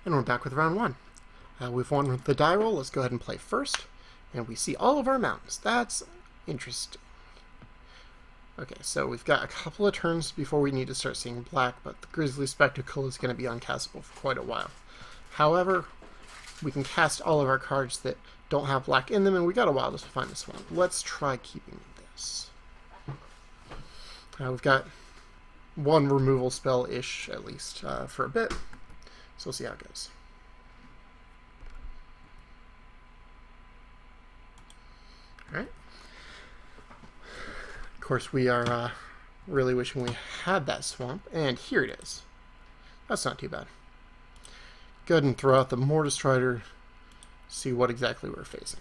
And we're back with round one. We've won the die roll. Let's go ahead and play first. And we see all of our mountains. That's interesting. Okay, so we've got a couple of turns before we need to start seeing black, but the Grizzly Spectacle is going to be uncastable for quite a while. However, we can cast all of our cards that don't have black in them, and we got a while to find this one. Let's try keeping this. We've got one removal spell-ish, at least, for a bit. So we'll see how it goes. Alright. Of course, we are really wishing we had that swamp, and here it is. That's not too bad. Go ahead and throw out the Mortis Strider, see what exactly we're facing.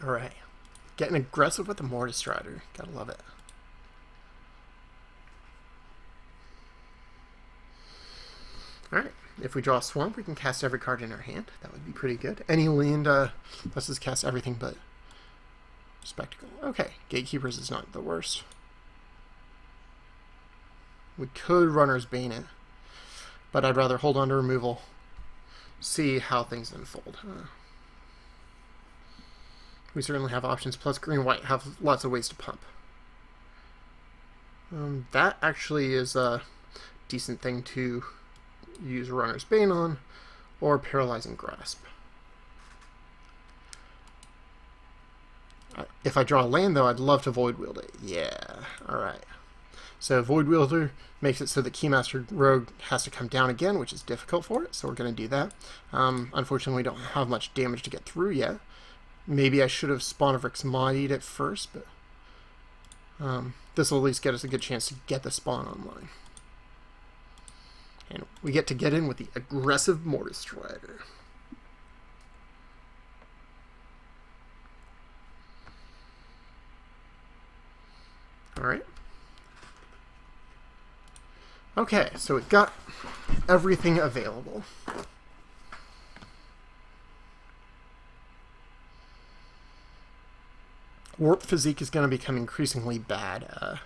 Alright. Getting aggressive with the Mortis Strider. Gotta love it. Alright. If we draw a swamp, we can cast every card in our hand. That would be pretty good. Any land lets us cast everything but Spectacle. Okay. Gatekeepers is not the worst. We could Runner's Bane it, but I'd rather hold on to removal. See how things unfold. We certainly have options, plus green-white have lots of ways to pump. That actually is a decent thing to use Runner's Bane on, or Paralyzing Grasp. If I draw a land, though, I'd love to Void Wield it. Yeah, alright. So Void Wielder makes it so that Keymaster Rogue has to come down again, which is difficult for it, so we're going to do that. Unfortunately, we don't have much damage to get through yet. Maybe I should have Spawn of Rixmodi'd it first, but this will at least get us a good chance to get the spawn online. And we get to get in with the aggressive Mortis Strider. Alright. Okay, so we've got everything available. Warp Physique is going to become increasingly bad.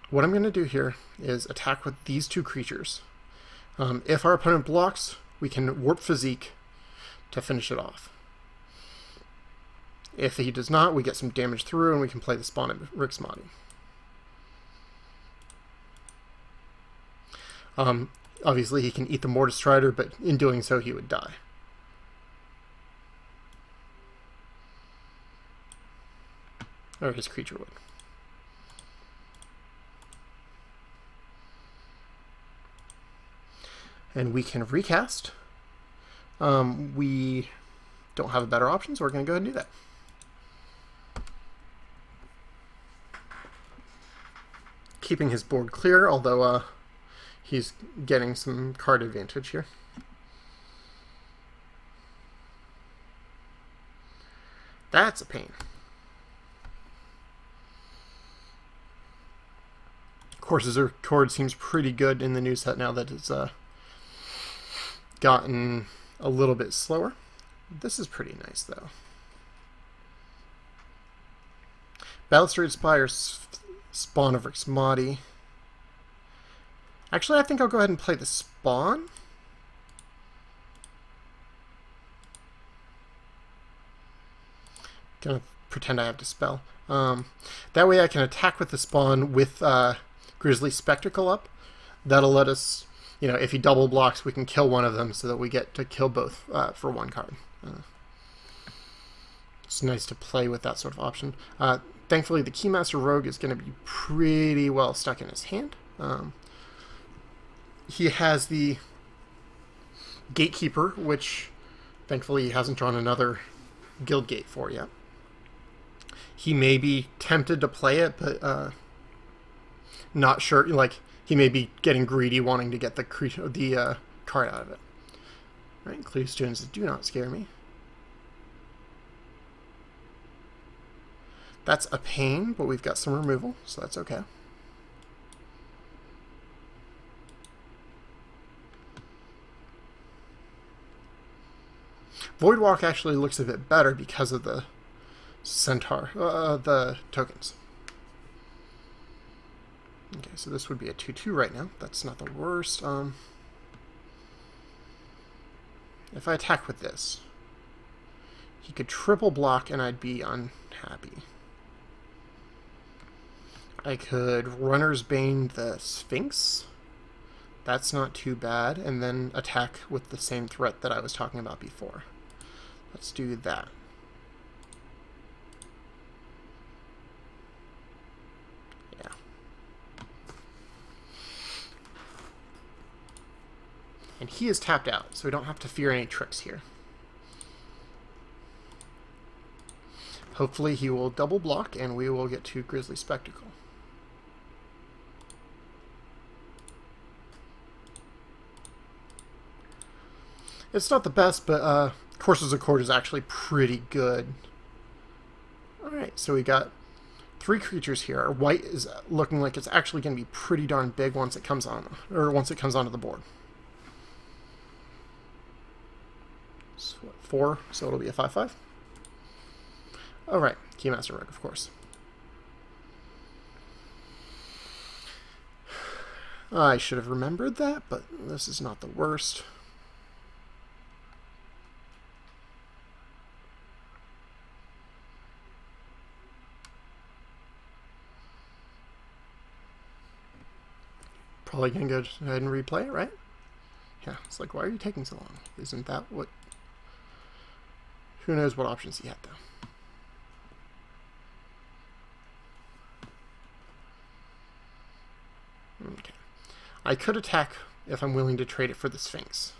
What I'm going to do here is attack with these two creatures. If our opponent blocks, we can Warp Physique to finish it off. If he does not, we get some damage through and we can play the Spawn of Rixmodi'd. Obviously he can eat the Mortis Strider, but in doing so he would die. Or his creature would. And we can recast. We don't have a better option, so we're going to go ahead and do that. Keeping his board clear, although he's getting some card advantage here. That's a pain. Of course, his chord seems pretty good in the new set now that it's gotten a little bit slower. This is pretty nice, though. Balustrade Spire, Spawn of Rixmodi'd. Actually, I think I'll go ahead and play the Spawn. Gonna pretend I have Dispel. That way I can attack with the Spawn with Grizzly Spectacle up. That'll let us, you know, if he double blocks, we can kill one of them so that we get to kill both for one card. It's nice to play with that sort of option. Thankfully, the Keymaster Rogue is going to be pretty well stuck in his hand. He has the Gatekeeper, which thankfully he hasn't drawn another Guild Gate for yet. He may be tempted to play it, but not sure. Like, he may be getting greedy, wanting to get the card out of it. All right, Clear Stones do not scare me. That's a pain, but we've got some removal, so that's okay. Void Walk actually looks a bit better because of the Centaur, the tokens. Okay, so this would be a 2/2 right now. That's not the worst. If I attack with this, he could triple block and I'd be unhappy. I could Runner's Bane the Sphinx. That's not too bad. And then attack with the same threat that I was talking about before. Let's do that. Yeah. And he is tapped out, so we don't have to fear any tricks here. Hopefully he will double block and we will get to Grizzly Spectacle. It's not the best, but Courses of Court is actually pretty good. Alright, so we got 3 creatures here. Our white is looking like it's actually going to be pretty darn big once it comes on, or once it comes onto the board. So what, 4, so it'll be a 5/5. Alright, Keymaster Rogue, of course. I should have remembered that, but this is not the worst. Probably gonna go ahead and replay it, right? Yeah, it's like, why are you taking so long? Isn't that what... Who knows what options he had, though. Okay. I could attack if I'm willing to trade it for the Sphinx.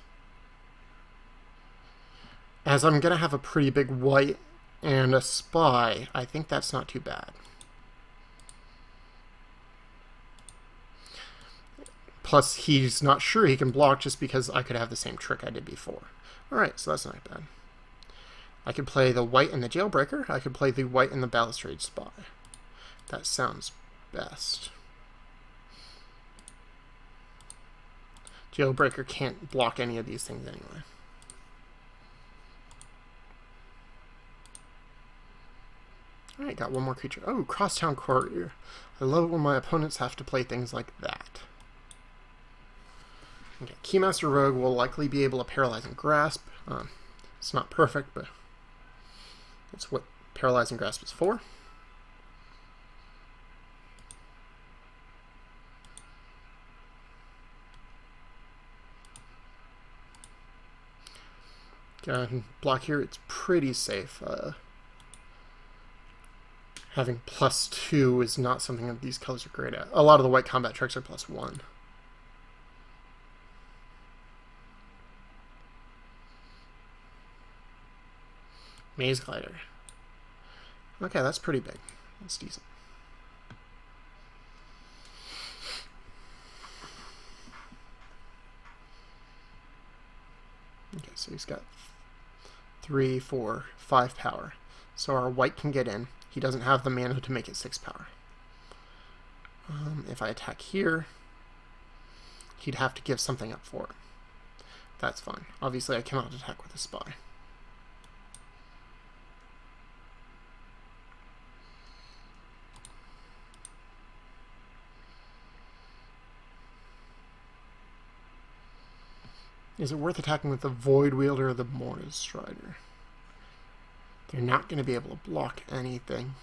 As I'm going to have a pretty big white and a spy, I think that's not too bad. Plus, he's not sure he can block just because I could have the same trick I did before. Alright, so that's not bad. I could play the white and the Jailbreaker. I could play the white and the Balustrade Spy. That sounds best. Jailbreaker can't block any of these things anyway. Alright, got one more creature. Oh, Crosstown Courier. I love it when my opponents have to play things like that. Okay, Keymaster Rogue will likely be able to Paralyzing Grasp. It's not perfect, but it's what Paralyzing Grasp is for. Block here, it's pretty safe. Having +2 is not something that these colors are great at. A lot of the white combat tricks are +1. Maze Glider. Okay, that's pretty big. That's decent. Okay, so he's got 3, 4, 5 power. So our white can get in. He doesn't have the mana to make it 6 power. If I attack here, he'd have to give something up for it. That's fine. Obviously, I cannot attack with a spy. Is it worth attacking with the Void Wielder or the Mortis Strider? They're not going to be able to block anything.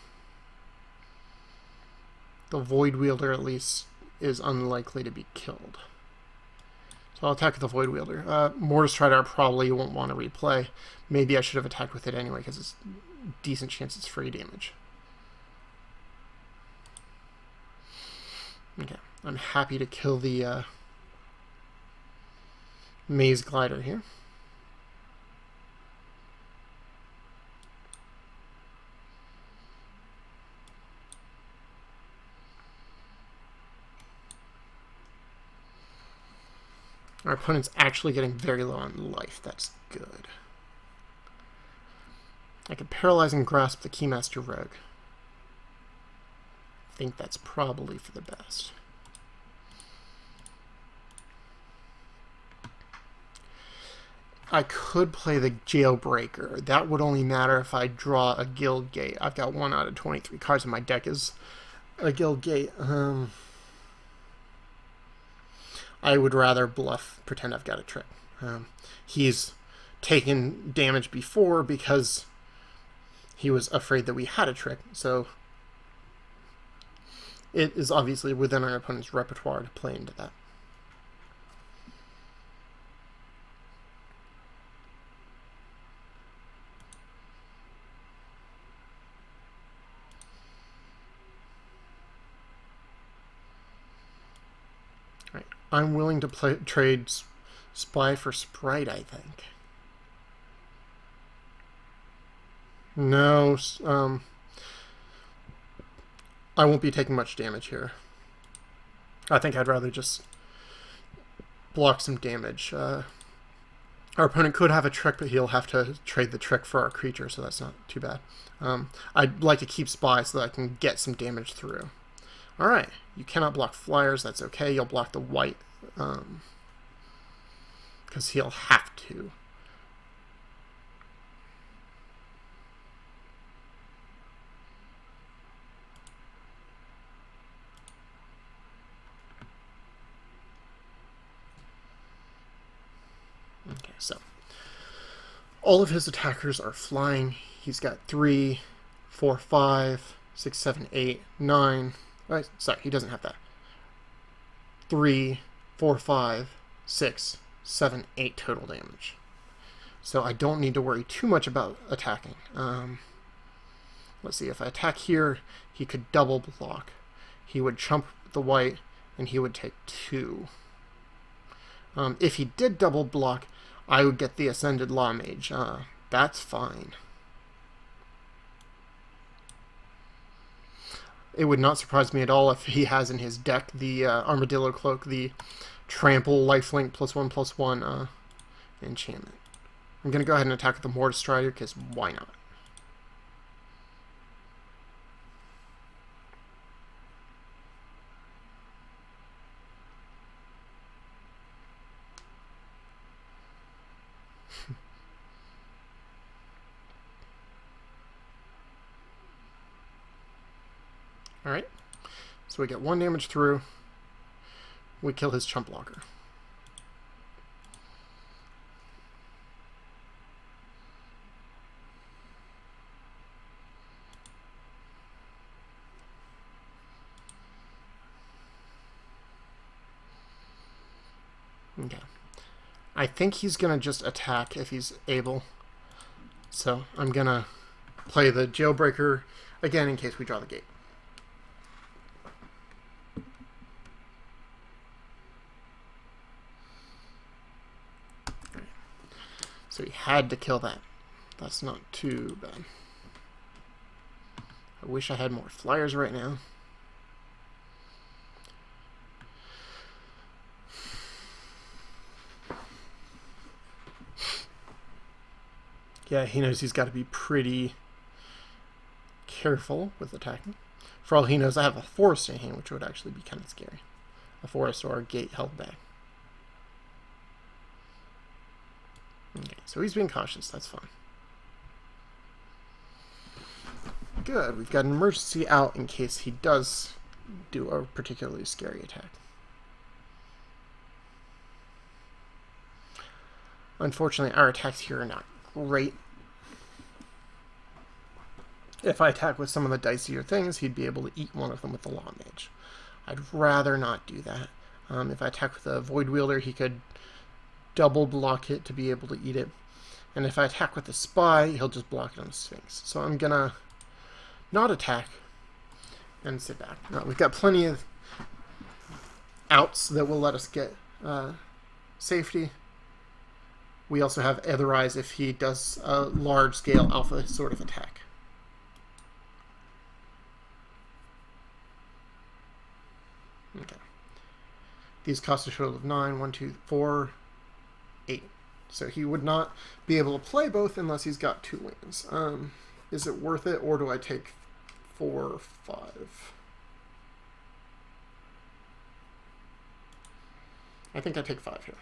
The Void Wielder, at least, is unlikely to be killed. So I'll attack with the Void Wielder. Mortis Strider I probably won't want to replay. Maybe I should have attacked with it anyway, because it's a decent chance it's free damage. Okay, I'm happy to kill the Maze Glider here. Our opponent's actually getting very low on life. That's good. I could Paralyzing Grasp the Keymaster Rogue. I think that's probably for the best. I could play the Jailbreaker. That would only matter if I draw a Guild Gate. I've got 1 out of 23 cards in my deck is a Guild Gate. I would rather bluff, pretend I've got a trick. He's taken damage before because he was afraid that we had a trick, so it is obviously within our opponent's repertoire to play into that. All right, I'm willing to trade Spy for Sprite, I think. No, I won't be taking much damage here. I think I'd rather just block some damage. Our opponent could have a trick, but he'll have to trade the trick for our creature, so that's not too bad. I'd like to keep Spy so that I can get some damage through. Alright, you cannot block flyers, that's okay. You'll block the white, because he'll have to. Okay, so all of his attackers are flying. He's got 3, 4, 5, 6, 7, 8, 9. Sorry, he doesn't have that. 3, 4, 5, 6, 7, 8 total damage. So I don't need to worry too much about attacking. Let's see, if I attack here, he could double block. He would chump the white, and he would take 2. If he did double block, I would get the Ascended Law Mage. That's fine. It would not surprise me at all if he has in his deck the Armadillo Cloak, the Trample, Lifelink, +1/+1 enchantment. I'm going to go ahead and attack with the Mortis Strider, because why not? Alright, so we get 1 damage through. We kill his chump blocker. Okay. I think he's going to just attack if he's able. So I'm going to play the Jailbreaker again in case we draw the gate. So he had to kill that. That's not too bad. I wish I had more flyers right now. Yeah, he knows he's got to be pretty careful with attacking. For all he knows, I have a forest in hand, which would actually be kind of scary. A forest or a gate held back. Okay, so he's being cautious. That's fine. Good. We've got an emergency out in case he does do a particularly scary attack. Unfortunately, our attacks here are not great. If I attack with some of the dicier things, he'd be able to eat one of them with the Law Mage. I'd rather not do that. If I attack with a Void Wielder, he could double block it to be able to eat it. And if I attack with the Spy, he'll just block it on the Sphinx. So I'm gonna not attack and sit back. We've got plenty of outs that will let us get safety. We also have Other Eyes if he does a large-scale alpha sort of attack. Okay. These cost a total of 9, 1, 2, 4, 8. So he would not be able to play both unless he's got 2 lands. Is it worth it, or do I take 4 or 5? I think I take 5 here.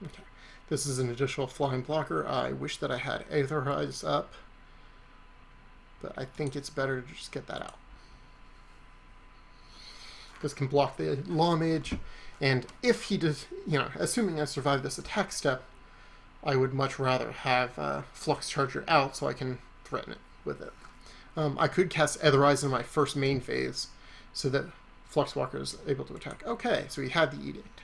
Okay. This is an additional flying blocker. I wish that I had Aetherize up, but I think it's better to just get that out. This can block the Law Mage, and if he does, assuming I survive this attack step, I would much rather have Flux Charger out so I can threaten it with it. I could cast Aetherize in my first main phase so that Fluxwalker is able to attack. Okay, so he had the Edict.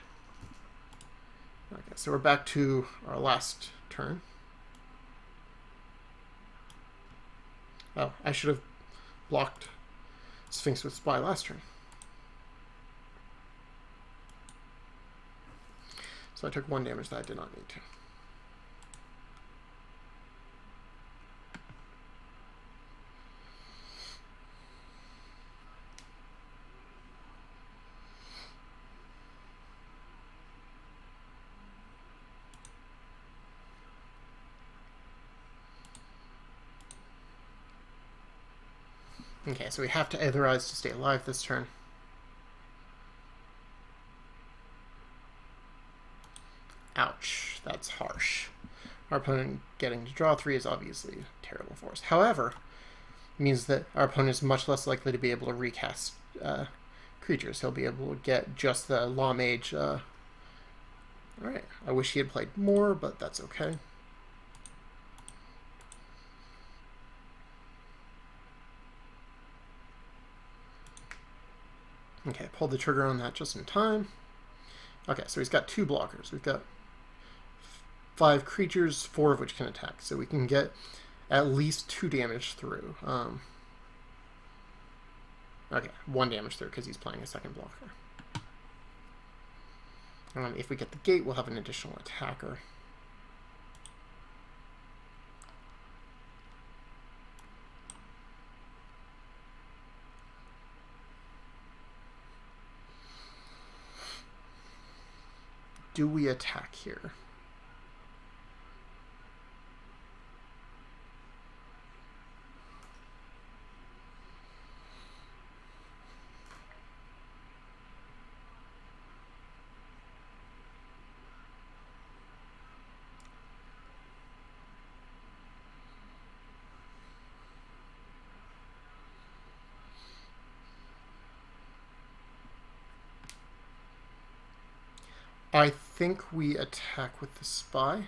Okay, so we're back to our last turn. Oh, I should have blocked Sphinx with Spy last turn. So I took 1 damage that I did not need to. Okay, so we have to Aetherize to stay alive this turn. Ouch, that's harsh. Our opponent getting to draw 3 is obviously terrible for us. However, it means that our opponent is much less likely to be able to recast creatures. He'll be able to get just the Law Mage. Alright, I wish he had played more, but that's okay. Okay, pulled the trigger on that just in time. Okay, so he's got 2 blockers. We've got 5 creatures, 4 of which can attack. So we can get at least 2 damage through. Okay, 1 damage through because he's playing a second blocker. If we get the gate, we'll have an additional attacker. Do we attack here? I think we attack with the Spy.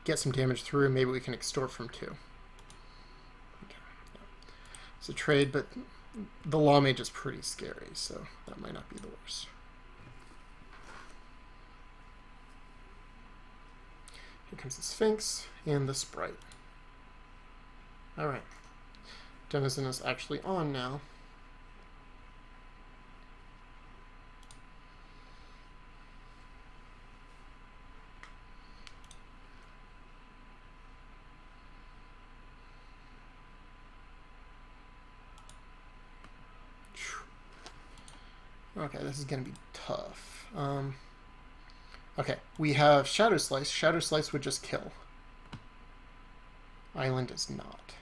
Get some damage through, maybe we can extort from 2. Okay. It's a trade, but the Law Mage is pretty scary, so that might not be the worst. Here comes the Sphinx and the Sprite. Alright. Denizen is actually on now. Okay, this is going to be tough. Okay, we have Shadow Slice. Shadow Slice would just kill. Island is not.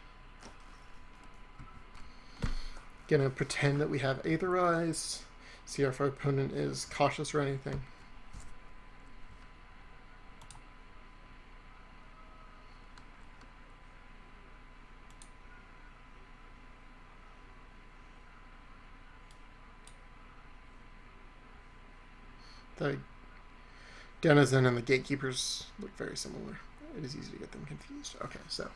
Gonna pretend that we have Aetherize. See if our opponent is cautious or anything. The Denizen and the Gatekeepers look very similar. It is easy to get them confused. Okay, so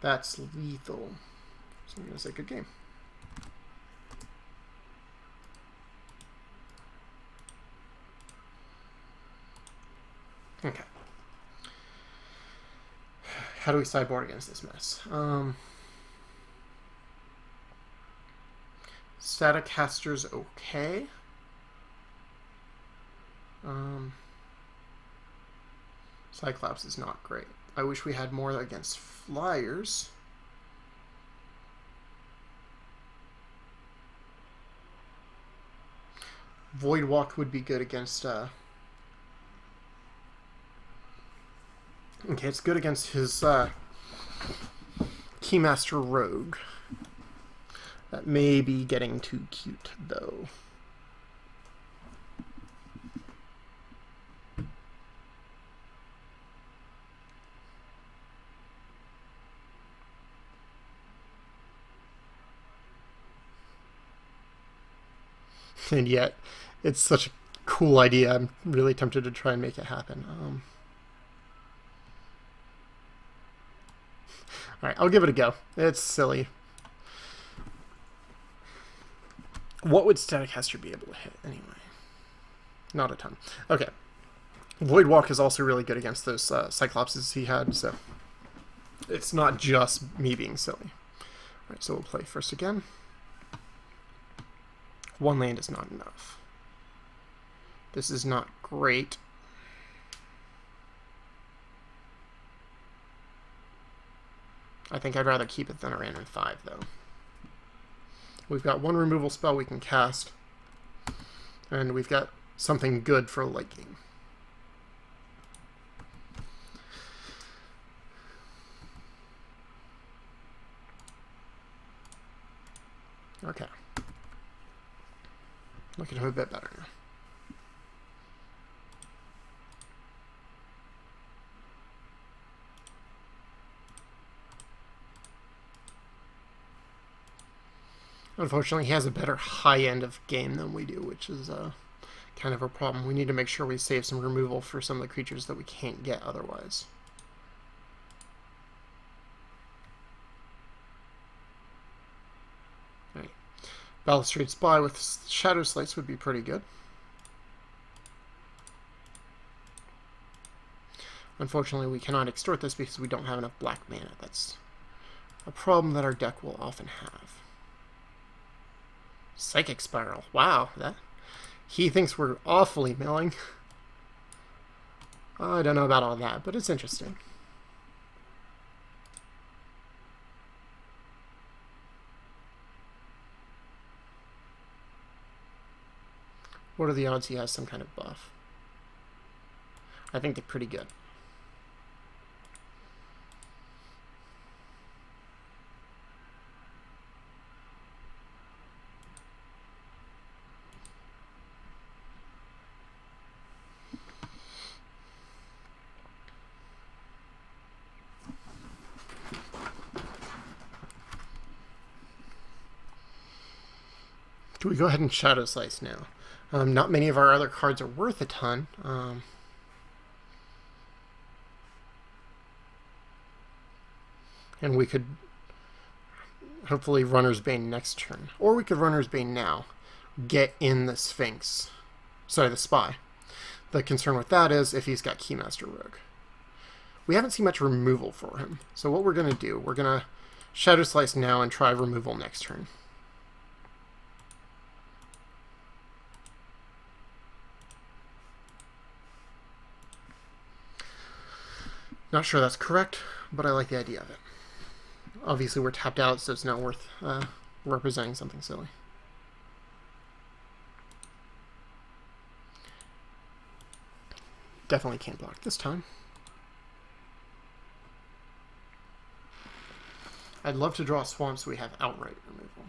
that's lethal. So I'm going to say good game. Okay. How do we sideboard against this mess? Staticaster's okay. Cyclops is not great. I wish we had more against flyers. Voidwalk would be good against okay, it's good against his Keymaster Rogue. That may be getting too cute though. And yet, it's such a cool idea. I'm really tempted to try and make it happen. Alright, I'll give it a go. It's silly. What would Staticaster be able to hit anyway? Not a ton. Okay. Void Walk is also really good against those Cyclopses he had, so it's not just me being silly. Alright, so we'll play first again. One land is not enough. This is not great. I think I'd rather keep it than a random 5, though. We've got one removal spell we can cast, and we've got something good for a late game. Okay. Looking a bit better now. Unfortunately, he has a better high end of game than we do, which is kind of a problem. We need to make sure we save some removal for some of the creatures that we can't get otherwise. Right. Balustrade Spy with Shadow Slice would be pretty good. Unfortunately, we cannot extort this because we don't have enough black mana. That's a problem that our deck will often have. Psychic Spiral. Wow, that he thinks we're awfully milling. I don't know about all that, but it's interesting. What are the odds he has some kind of buff? I think they're pretty good. Do we go ahead and Shadow Slice now? Not many of our other cards are worth a ton. And we could hopefully Runner's Bane next turn. Or we could Runner's Bane now. Get in the Sphinx. Sorry, the Spy. The concern with that is if he's got Keymaster Rogue. We haven't seen much removal for him. So what we're going to do, we're going to Shadow Slice now and try removal next turn. Not sure that's correct, but I like the idea of it. Obviously we're tapped out, so it's not worth representing something silly. Definitely can't block this time. I'd love to draw a swamp so we have outright removal.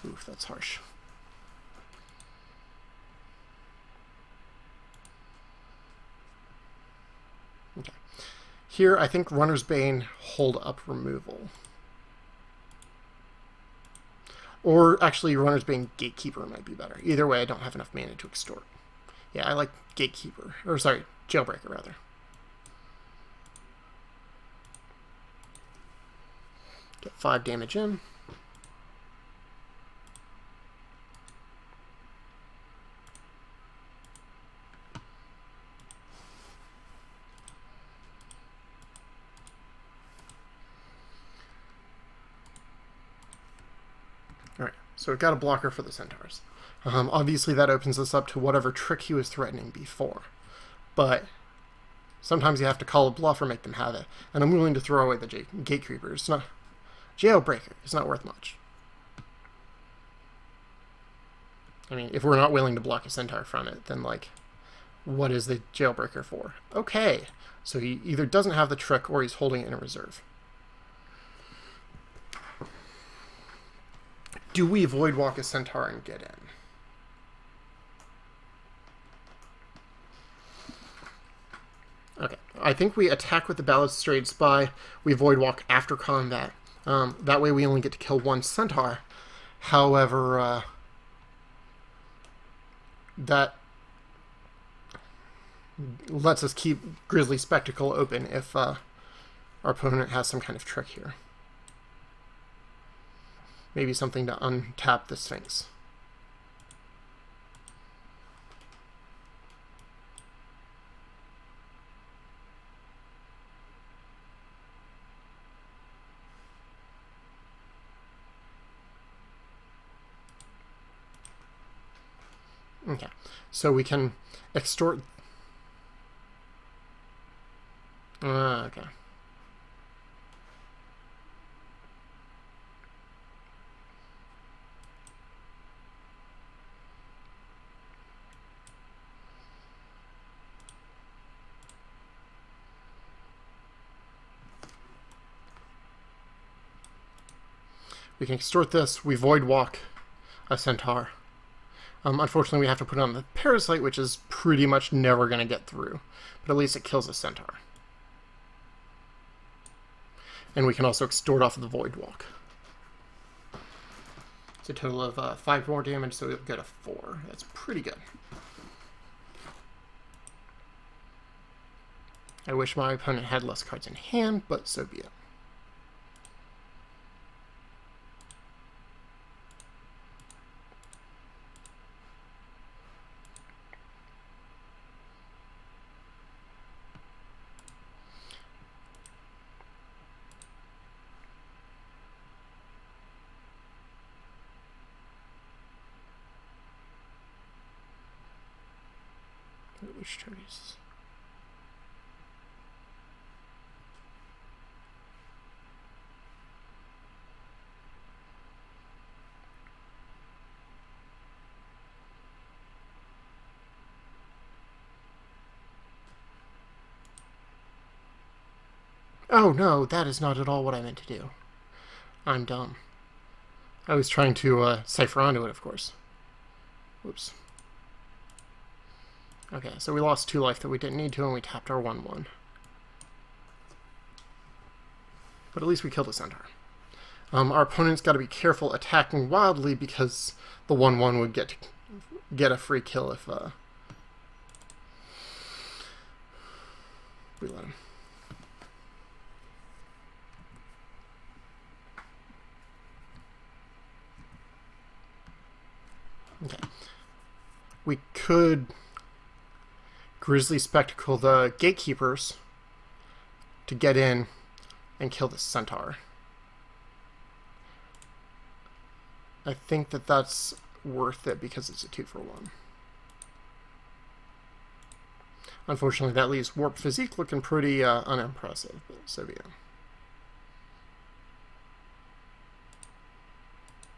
Oof, that's harsh. Okay. Here, I think Runner's Bane hold up removal. Or actually, Runner's Bane Gatekeeper might be better. Either way, I don't have enough mana to extort. Yeah, I like Gatekeeper. Or sorry, Jailbreaker, rather. Get 5 damage in. Alright, so we've got a blocker for the Centaurs. Obviously that opens us up to whatever trick he was threatening before. But sometimes you have to call a bluff or make them have it. And I'm willing to throw away the Gatekeeper. It's not... Jailbreaker. It's not worth much. I mean, if we're not willing to block a Centaur from it, then, like, what is the Jailbreaker for? Okay. So he either doesn't have the trick or he's holding it in a reserve. Do we Void Walk a Centaur and get in? Okay. I think we attack with the Balustrade Spy. We Void Walk after combat. That way we only get to kill one Centaur. However, that lets us keep Grizzly Spectacle open if our opponent has some kind of trick here. Maybe something to untap the Sphinx. Okay, so we can extort. Okay. We can extort this. We void walk a centaur. Unfortunately, we have to put on the parasite, which is pretty much never going to get through. But at least it kills a centaur. And we can also extort off of the void walk. It's a total of 5 more damage, so we'll get a 4. That's pretty good. I wish my opponent had less cards in hand, but so be it. Which trees? Oh no, that is not at all what I meant to do. I'm dumb. I was trying to cipher onto it, of course. Whoops. Okay, so we lost 2 life that we didn't need to, and we tapped our 1/1. But at least we killed a centaur. Our opponent's got to be careful attacking wildly because the 1/1 would get a free kill if we let him. Okay. We could Grizzly Spectacle the gatekeepers to get in and kill the centaur. I think that that's worth it because it's a 2-for-1. Unfortunately, that leaves Warp Physique looking pretty unimpressive, but so be it.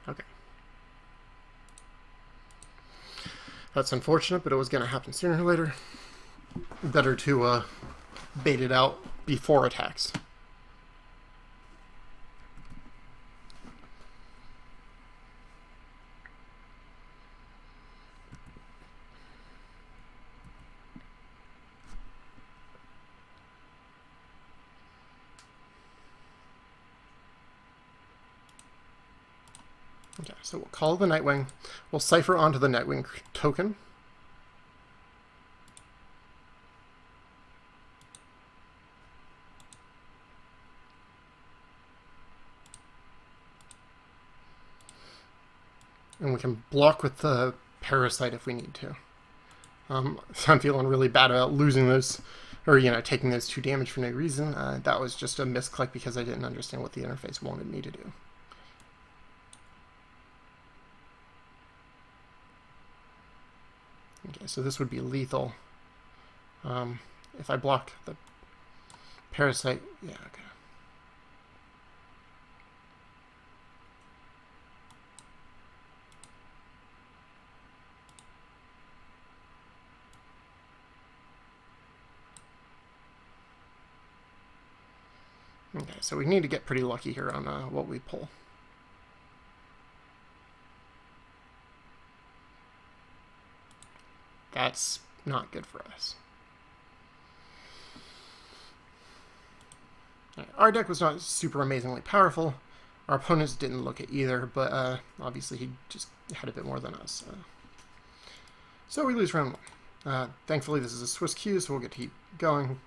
Okay. That's unfortunate, but it was going to happen sooner or later. Better to bait it out before attacks. Okay, so we'll call the Nightwing. We'll cipher onto the Nightwing token. And we can block with the Parasite if we need to. So I'm feeling really bad about losing those, or, taking those 2 damage for no reason. That was just a misclick because I didn't understand what the interface wanted me to do. Okay, so this would be lethal. If I block the Parasite, yeah, okay. Okay, so we need to get pretty lucky here on what we pull. That's not good for us. Right, our deck was not super amazingly powerful. Our opponents didn't look it either, but obviously he just had a bit more than us. So we lose round 1. Thankfully, this is a Swiss queue, so we'll get to keep going